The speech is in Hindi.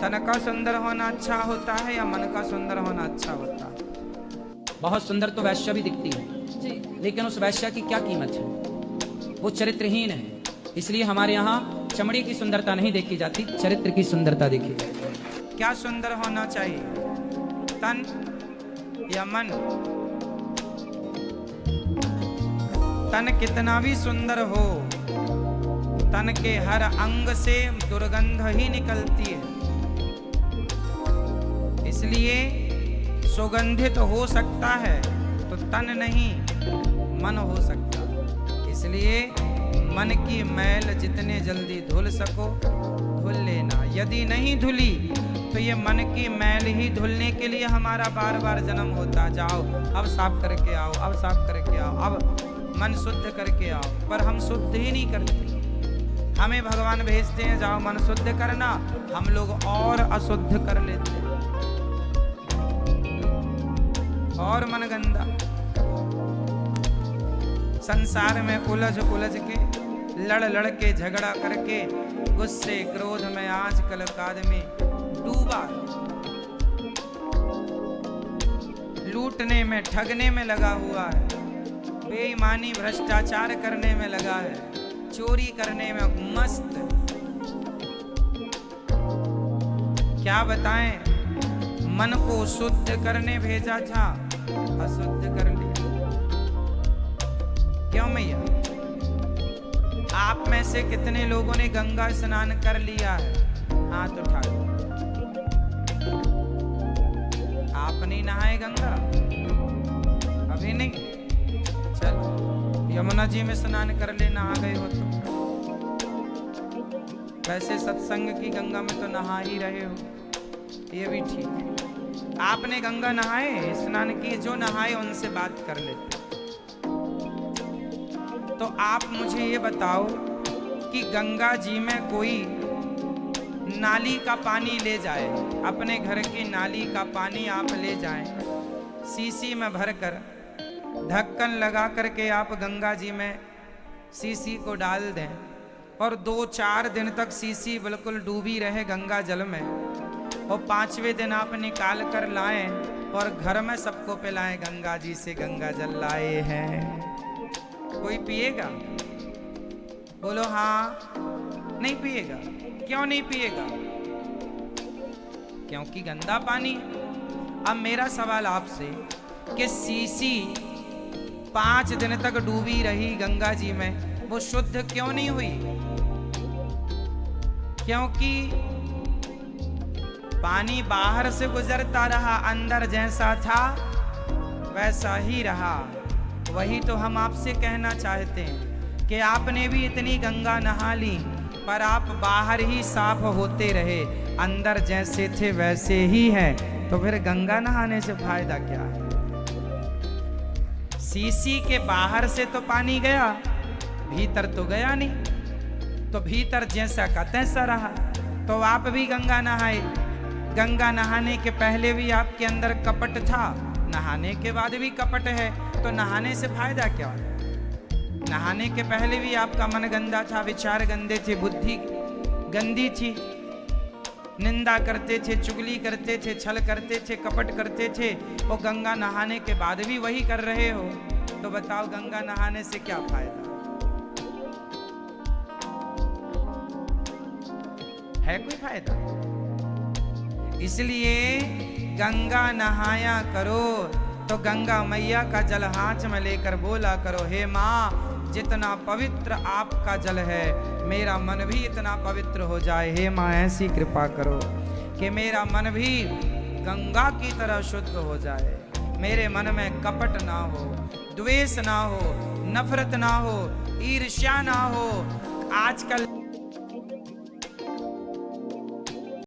तन का सुंदर होना अच्छा होता है या मन का सुंदर होना अच्छा होता है? बहुत सुंदर तो वैश्या भी दिखती है जी। लेकिन उस वैश्या की क्या कीमत है, वो चरित्रहीन है। इसलिए हमारे यहाँ चमड़ी की सुंदरता नहीं देखी जाती, चरित्र की सुंदरता देखी जाती है। क्या सुंदर होना चाहिए, तन या मन? तन कितना भी सुंदर हो, तन के हर अंग से दुर्गंध ही निकलती है। इसलिए सुगंधित हो सकता है तो तन नहीं मन हो सकता। इसलिए मन की मैल जितने जल्दी धुल सको धुल लेना। यदि नहीं धुली तो ये मन की मैल ही धुलने के लिए हमारा बार बार जन्म होता। जाओ अब साफ करके आओ, अब साफ करके आओ, अब मन शुद्ध करके आओ। पर हम शुद्ध ही नहीं करते। हमें भगवान भेजते हैं जाओ मन शुद्ध करना, हम लोग और अशुद्ध कर लेते हैं और मन गंदा। संसार में उलझ उलझ के लड़ लड़ के झगड़ा करके गुस्से क्रोध में आजकल का आदमी डूबा, लूटने में ठगने में लगा हुआ है, बेईमानी भ्रष्टाचार करने में लगा है, चोरी करने में मस्त। क्या बताएं, मन को शुद्ध करने भेजा था, अशुद्ध कर लिया। क्यों मैया? आप में से कितने लोगों ने गंगा स्नान कर लिया है? हाथ उठा दो। आप नहीं नहाए गंगा? अभी नहीं? चलो यमुना जी में स्नान कर लेना, आ गए हो तो। वैसे सत्संग की गंगा में तो नहा ही रहे हो, ये भी ठीक है। आपने गंगा नहाए, स्नान किए, जो नहाए उनसे बात कर लेते। तो आप मुझे ये बताओ कि गंगा जी में कोई नाली का पानी ले जाए, अपने घर की नाली का पानी आप ले जाएं, सीसी में भरकर ढक्कन लगा करके आप गंगा जी में सीसी को डाल दें और 2-4 दिन तक सीसी बिल्कुल डूबी रहे गंगा जल में, और 5वें दिन आप निकाल कर लाएं और घर में सबको पिलाएं, गंगा जी से गंगा जल लाए हैं। कोई पिएगा? बोलो हाँ। नहीं पिएगा। क्यों नहीं पिएगा? क्योंकि गंदा पानी है। अब मेरा सवाल आपसे कि सीसी 5 दिन तक डूबी रही गंगा जी में, वो शुद्ध क्यों नहीं हुई? क्योंकि पानी बाहर से गुजरता रहा, अंदर जैसा था वैसा ही रहा। वही तो हम आपसे कहना चाहते हैं कि आपने भी इतनी गंगा नहा ली पर आप बाहर ही साफ होते रहे, अंदर जैसे थे वैसे ही हैं, तो फिर गंगा नहाने से फायदा क्या है? सीसी के बाहर से तो पानी गया, भीतर तो गया नहीं, तो भीतर जैसा का तैसा रहा। तो आप भी गंगा नहाए, गंगा नहाने के पहले भी आपके अंदर कपट था, नहाने के बाद भी कपट है, तो नहाने से फायदा क्या? नहाने के पहले भी आपका मन गंदा था, विचार गंदे थे, बुद्धि गंदी थी, निंदा करते थे, चुगली करते थे, छल करते थे, कपट करते थे, और गंगा नहाने के बाद भी वही कर रहे हो, तो बताओ गंगा नहाने से क्या फायदा है? कोई फायदा? इसलिए गंगा नहाया करो तो गंगा मैया का जल हाथ में लेकर बोला करो, हे माँ जितना पवित्र आपका जल है मेरा मन भी इतना पवित्र हो जाए। हे माँ ऐसी कृपा करो कि मेरा मन भी गंगा की तरह शुद्ध हो जाए, मेरे मन में कपट ना हो, द्वेष ना हो, नफरत ना हो, ईर्ष्या ना हो। आजकल